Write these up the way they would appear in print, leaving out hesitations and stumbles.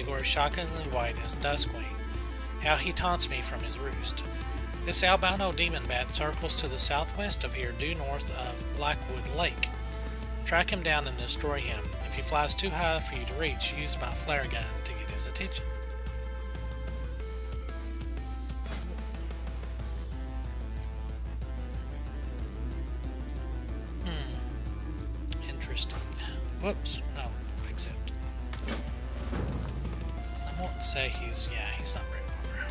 or as shockingly white as Duskwing. How he taunts me from his roost. This albino demon bat circles to the southwest of here, due north of Plaguewood Lake. Track him down and destroy him. If he flies too high for you to reach, use my flare gun to get his attention. Interesting. Whoops, no, accept. I want to say he's not very far.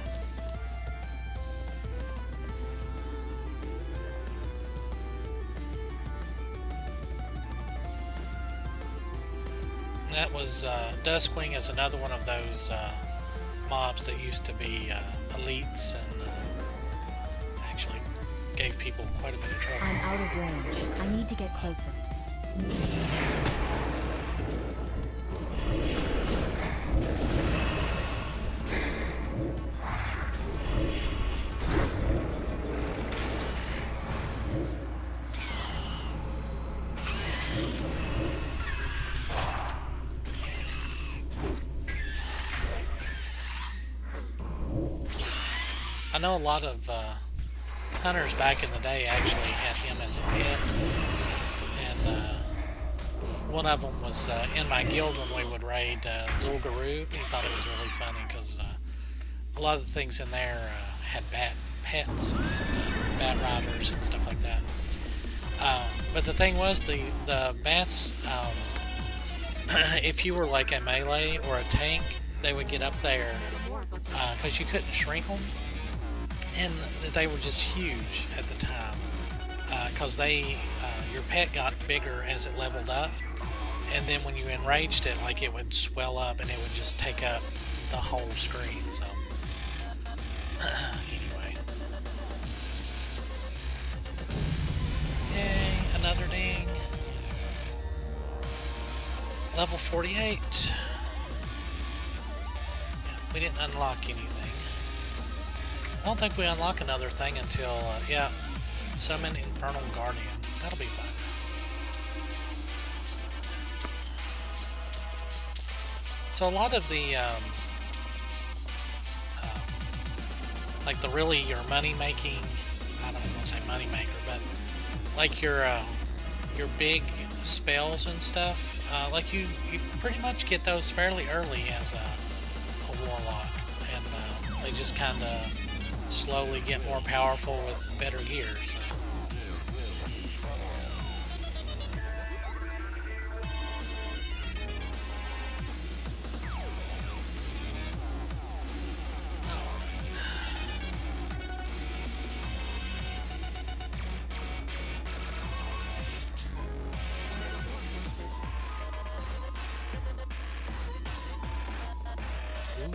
That was, Duskwing is another one of those mobs that used to be elites and actually gave people quite a bit of trouble. I'm out of range. I need to get closer. I know a lot of hunters back in the day actually had him as a pet, and one of them was in my guild when we would raid Zul'Gurub. He thought it was really funny because a lot of the things in there had bat pets, bat riders and stuff like that. But the thing was, the bats, if you were like a melee or a tank, they would get up there because you couldn't shrink them. And they were just huge at the time because your pet got bigger as it leveled up, and then when you enraged it, like, it would swell up and it would just take up the whole screen. So anyway, yay, another ding. Level 48. Yeah, we didn't unlock anything. I don't think we unlock another thing until, yeah, Summon Infernal Guardian. That'll be fun. So a lot of the, like your money-making, I don't want to say money-maker, but like your big spells and stuff, like you pretty much get those fairly early as a Warlock, and they just kind of slowly get more powerful with better gear. So.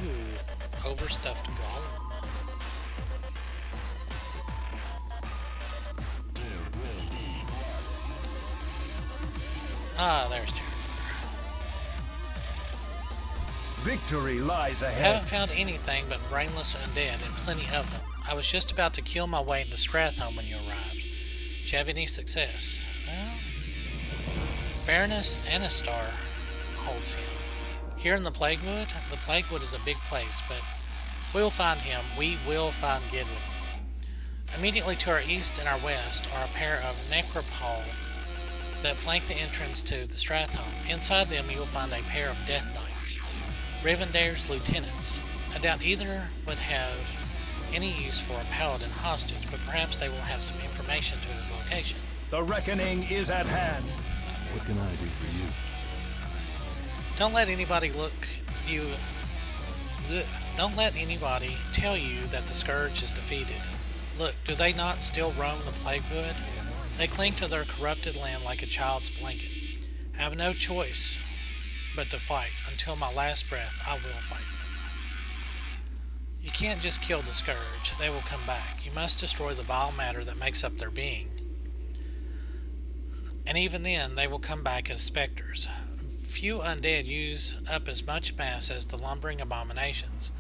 Ooh, overstuffed golem. Ah, there's Jared. Victory lies ahead. Haven't found anything but brainless undead, and plenty of them. I was just about to kill my way into Stratholme when you arrived. Did you have any success? Well, Baroness Anastar holds him. Here in the Plaguewood is a big place, but we'll find him. We will find Gidwood. Immediately to our east and our west are a pair of necropole that flank the entrance to the Stratholme. Inside them you will find a pair of Death Knights, Rivendair's lieutenants. I doubt either would have any use for a paladin hostage, but perhaps they will have some information to his location. The reckoning is at hand. What can I do for you? Don't let anybody Don't let anybody tell you that the Scourge is defeated. Look, do they not still roam the Plaguewood? They cling to their corrupted land like a child's blanket. I have no choice but to fight. Until my last breath, I will fight them. You can't just kill the Scourge. They will come back. You must destroy the vile matter that makes up their being. And even then, they will come back as specters. Few undead use up as much mass as the lumbering abominations.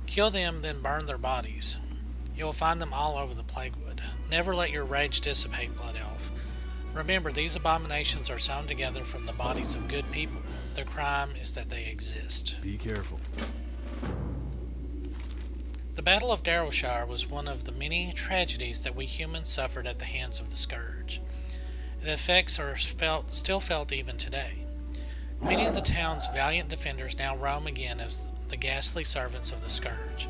Kill them, then burn their bodies. You will find them all over the Plaguewood. Never let your rage dissipate, Blood Elf. Remember, these abominations are sewn together from the bodies of good people. Their crime is that they exist. Be careful. The Battle of Darrowshire was one of the many tragedies that we humans suffered at the hands of the Scourge. The effects are still felt even today. Many of the town's valiant defenders now roam again as the ghastly servants of the Scourge.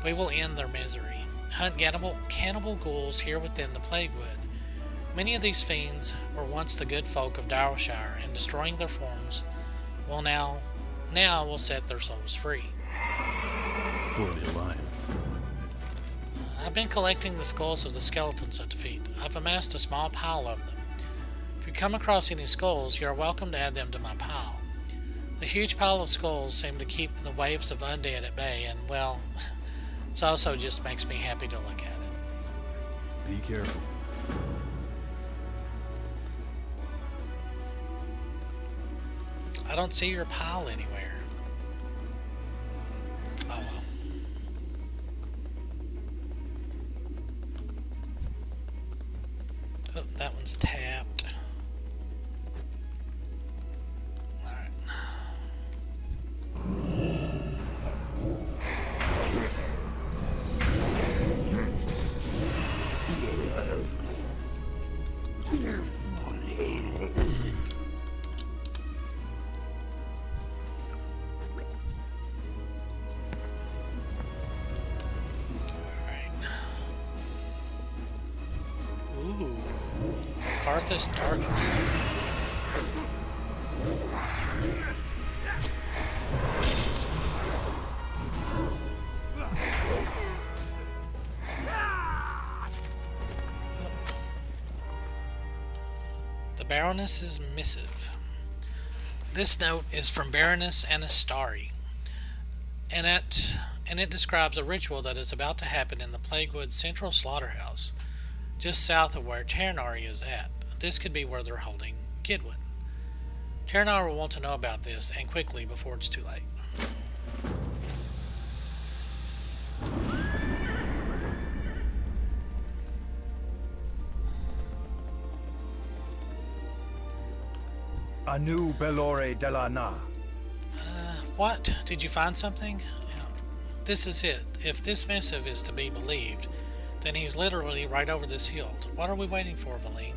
We will end their misery. Hunt cannibal ghouls here within the Plaguewood. Many of these fiends were once the good folk of Darrowshire, and destroying their forms now will set their souls free. For the Alliance. I've been collecting the skulls of the skeletons of defeat. I've amassed a small pile of them. If you come across any skulls, you are welcome to add them to my pile. The huge pile of skulls seem to keep the waves of undead at bay, and, well, it also just makes me happy to look at it. Be careful. I don't see your pile anywhere. Oh well. Oh, that one's tapped. Alright. Ooh. Karthus Dark. The Baroness's Missive. This note is from Baroness Anastari, and it describes a ritual that is about to happen in the Plaguewood Central Slaughterhouse, just south of where Ternari is at. This could be where they're holding Gidwin. Ternar will want to know about this, and quickly, before it's too late. Anu Belore de la Na. What? Did you find something? This is it. If this missive is to be believed, then he's literally right over this hill. What are we waiting for, Valine?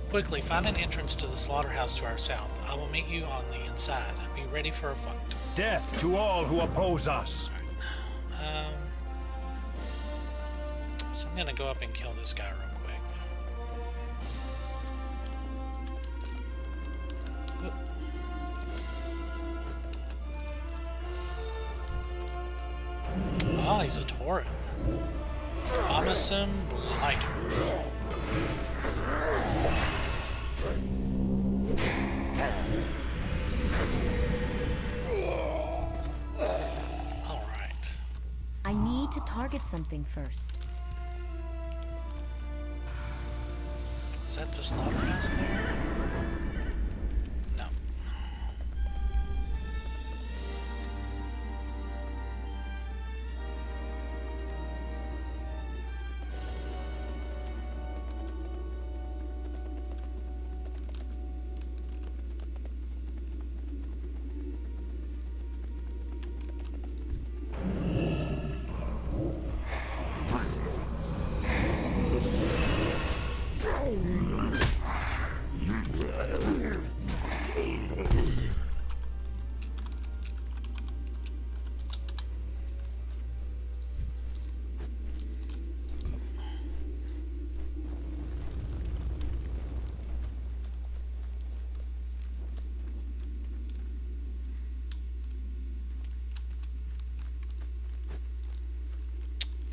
Quickly, find an entrance to the slaughterhouse to our south. I will meet you on the inside. Be ready for a fight. Death to all who oppose us. Right. So I'm gonna go up and kill this guy real quick. Whoop. Oh, he's a Tauren. Promising Lighter. Alright. I need to target something first. Is that the slaughterhouse there? No.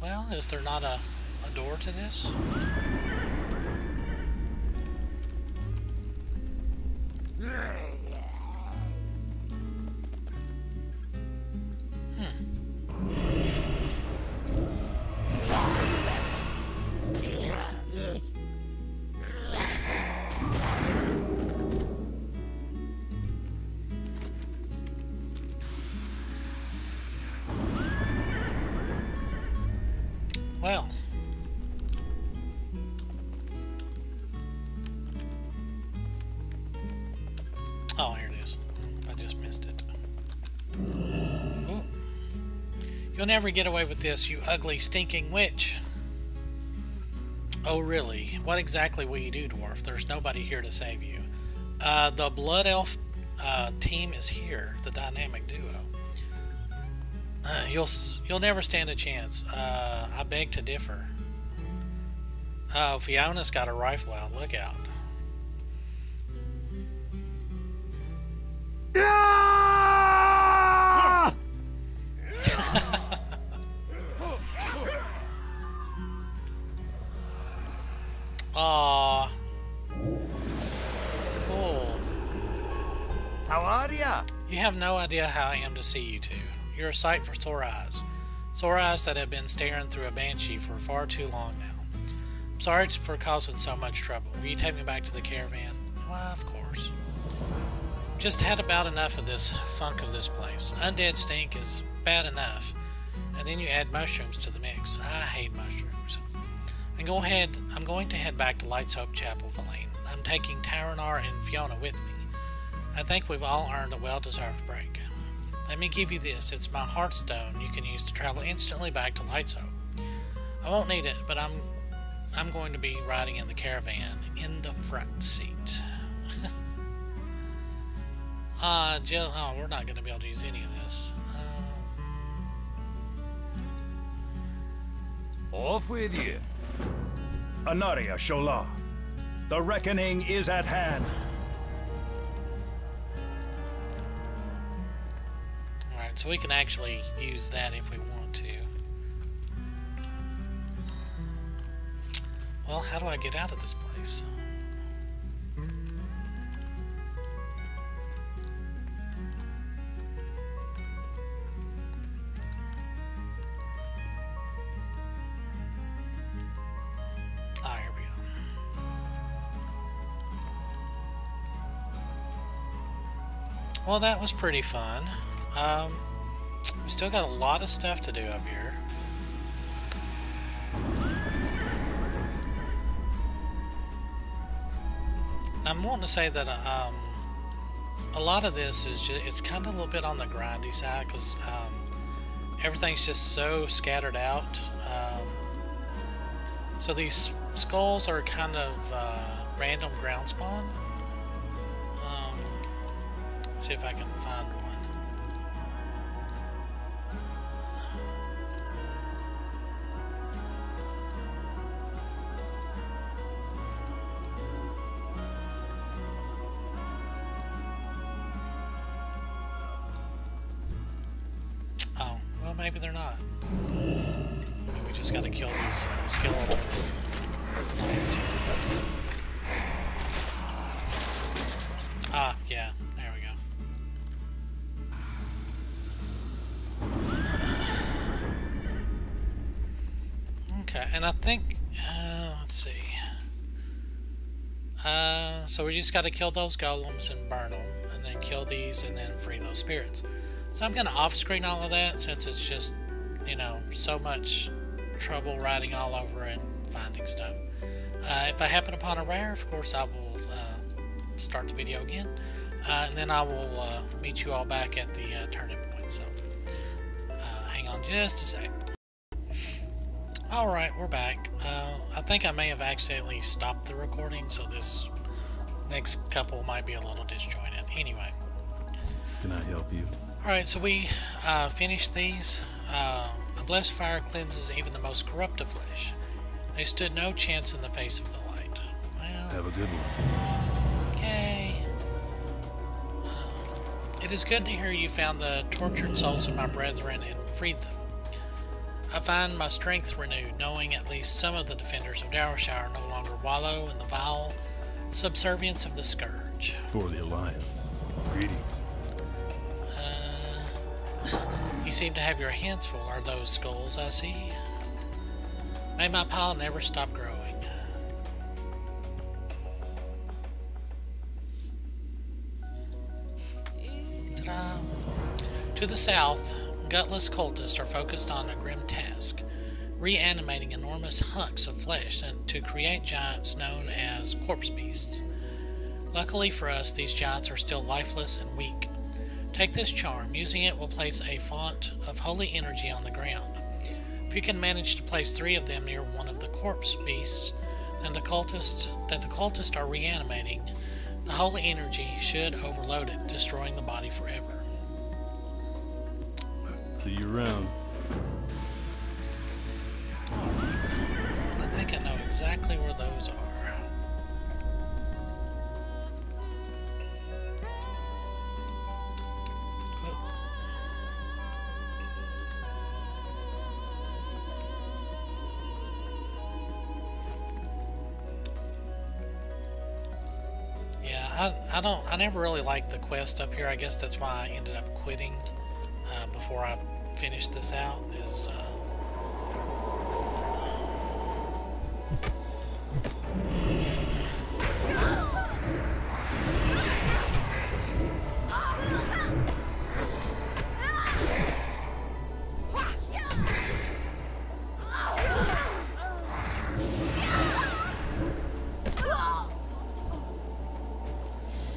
Well, is there not a door to this? Well. Oh, here it is. missed it. Ooh. You'll never get away with this, you ugly, stinking witch. Oh, really? What exactly will you do, dwarf? There's nobody here to save you. The Blood Elf team is here, the dynamic duo. You'll never stand a chance. I beg to differ. Oh, Fiona's got a rifle out. Look out. Aww. Cool. How are ya? You have no idea how I am to see you two. You're a sight for sore eyes. Sore eyes that have been staring through a banshee for far too long now. I'm sorry for causing so much trouble. Will you take me back to the caravan? Why, of course. Just had about enough of this funk of this place. Undead stink is bad enough, and then you add mushrooms to the mix. I hate mushrooms. I'm going to head back to Light's Hope Chapel, Valine. I'm taking Taranar and Fiona with me. I think we've all earned a well-deserved break. Let me give you this. It's my Hearthstone you can use to travel instantly back to Light's Hope. I won't need it, but I'm going to be riding in the caravan in the front seat. Jill, oh, we're not going to be able to use any of this. Off with you. Anaria Shola. The reckoning is at hand. Alright, so we can actually use that if we want to. Well, how do I get out of this place? Ah, here we go. Well, that was pretty fun. We still got a lot of stuff to do up here. I'm wanting to say that a lot of this is just, it's kind of a little bit on the grindy side because everything's just so scattered out. So these skulls are kind of random ground spawn. Let's see if I can find one. Oh, well, maybe they're not. Maybe we just gotta kill these skeletal lions here. Ah, yeah, there we go. Okay, and I think, let's see. So we just got to kill those golems and burn them, and then kill these, and then free those spirits. So I'm going to off-screen all of that, since it's just, you know, so much trouble riding all over and finding stuff. If I happen upon a rare, of course, I will start the video again, and then I will meet you all back at the turning point. So hang on just a sec. Alright, we're back. I think I may have accidentally stopped the recording, so this next couple might be a little disjointed. Anyway. Can I help you? Alright, so we finished these. A blessed fire cleanses even the most corrupt of flesh. They stood no chance in the face of the light. Well, Have a good one. yay. It is good to hear you found the tortured souls of my brethren and freed them. I find my strength renewed, knowing at least some of the defenders of Darrowshire no longer wallow in the vile subservience of the Scourge. For the Alliance. Greetings. You seem to have your hands full. Are those skulls I see? May my pile never stop growing. Ta-da! To the south, gutless cultists are focused on a grim task, reanimating enormous hunks of flesh to create giants known as corpse beasts. Luckily for us, these giants are still lifeless and weak. Take this charm. Using it will place a font of holy energy on the ground. If you can manage to place 3 of them near one of the corpse beasts then the cultists are reanimating, the holy energy should overload it, destroying the body forever. See you around. Alright. I think I know exactly where those are. I never really liked the quest up here. I guess that's why I ended up quitting before I finished this out.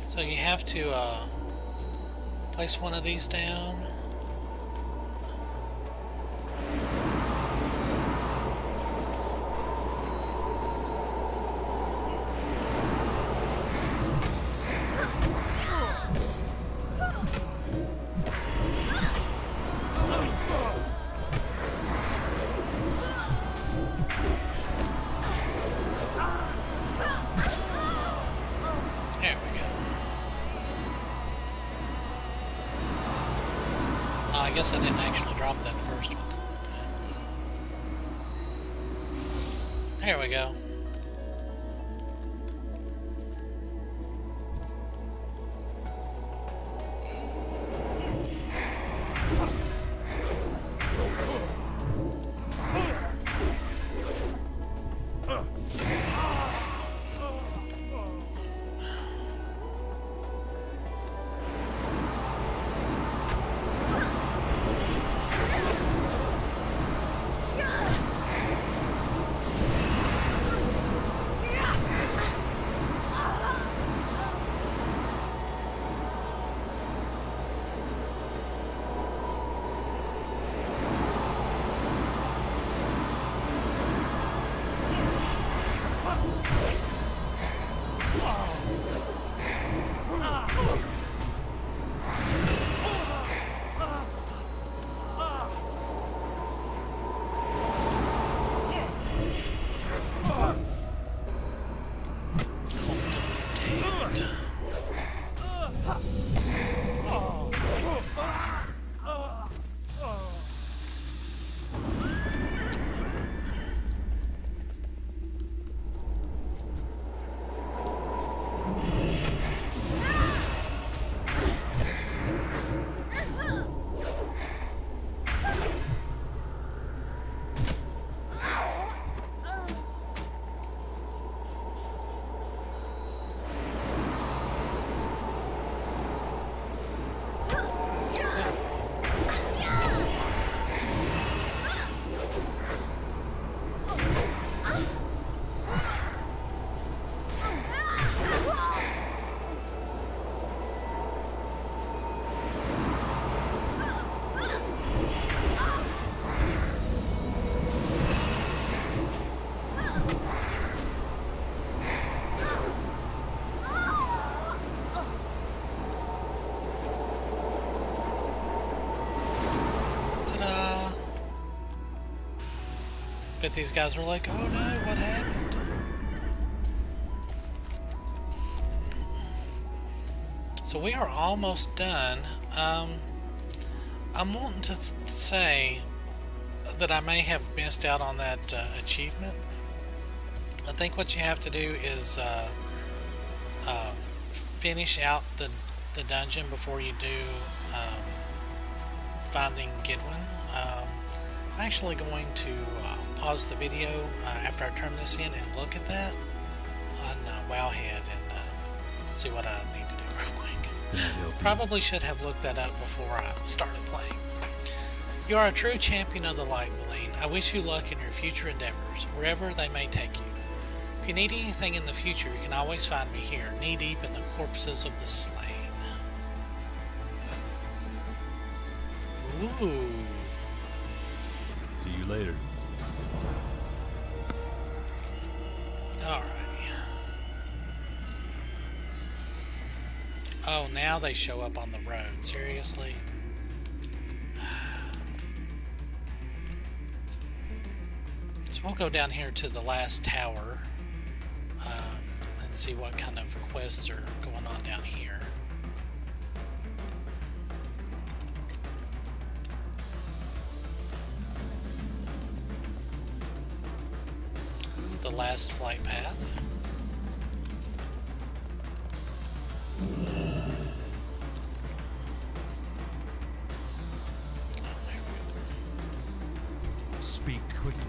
So you have to place one of these down. There we go. I guess I didn't actually drop that first one. Okay. There we go. Bet these guys were like, oh no, what happened? So we are almost done. I'm wanting to say that I may have missed out on that achievement. I think what you have to do is finish out the dungeon before you do finding Gidwin. I'm actually going to pause the video after I turn this in and look at that on Wowhead and see what I need to do real quick. Probably should have looked that up before I started playing. You are a true champion of the light, Malene. I wish you luck in your future endeavors, wherever they may take you. If you need anything in the future, you can always find me here, knee-deep in the corpses of the slain. Ooh. See you later. Alright. Oh, now they show up on the road. Seriously? So we'll go down here to the last tower and see what kind of quests are going on down here. The last flight path. Speak quickly.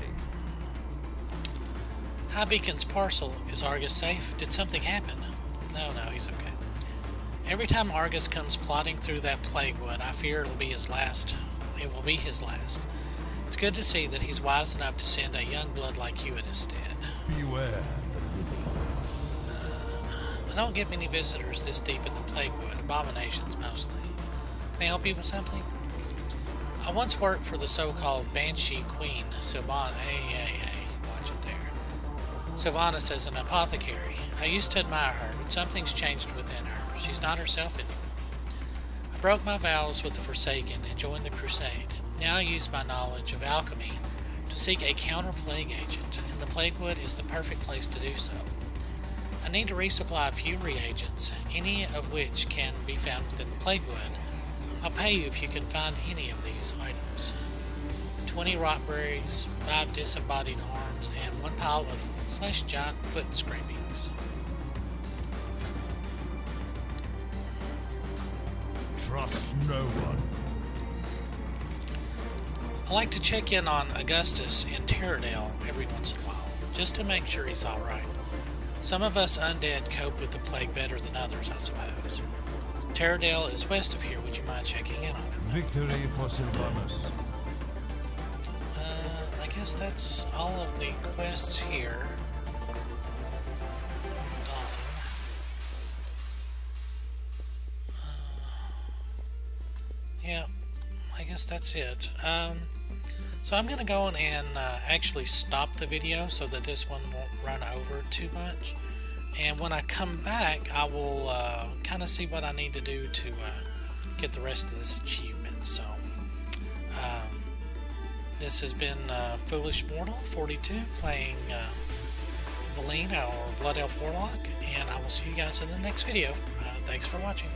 High Beacon's parcel. Is Argus safe? Did something happen? No, he's okay. Every time Argus comes plodding through that Plaguewood, I fear it'll be his last. It will be his last. It's good to see that he's wise enough to send a young blood like you in his stead. Beware. I don't get many visitors this deep in the Plaguewood, abominations mostly. Can I help you with something? I once worked for the so-called Banshee Queen, Sylvana. Watch it there. Sylvanas as an apothecary. I used to admire her, but something's changed within her. She's not herself anymore. I broke my vows with the Forsaken and joined the Crusade. Now I use my knowledge of alchemy to seek a counter-plague agent, and the Plaguewood is the perfect place to do so. I need to resupply a few reagents, any of which can be found within the Plaguewood. I'll pay you if you can find any of these items. 20 rockberries, 5 disembodied arms, and 1 pile of flesh giant foot scrapings. Trust no one. I like to check in on Augustus in Terradale every once in a while, just to make sure he's alright. Some of us undead cope with the plague better than others, I suppose. Terradale is west of here. Would you mind checking in on him? Victory for Sylvanas. I guess that's all of the quests here. Dalton. Yeah, I guess that's it. So I'm going to go on and actually stop the video so that this one won't run over too much. And when I come back, I will kind of see what I need to do to get the rest of this achievement. So, this has been Foolish Mortal 42 playing Valine, our Blood Elf Warlock, and I will see you guys in the next video. Thanks for watching.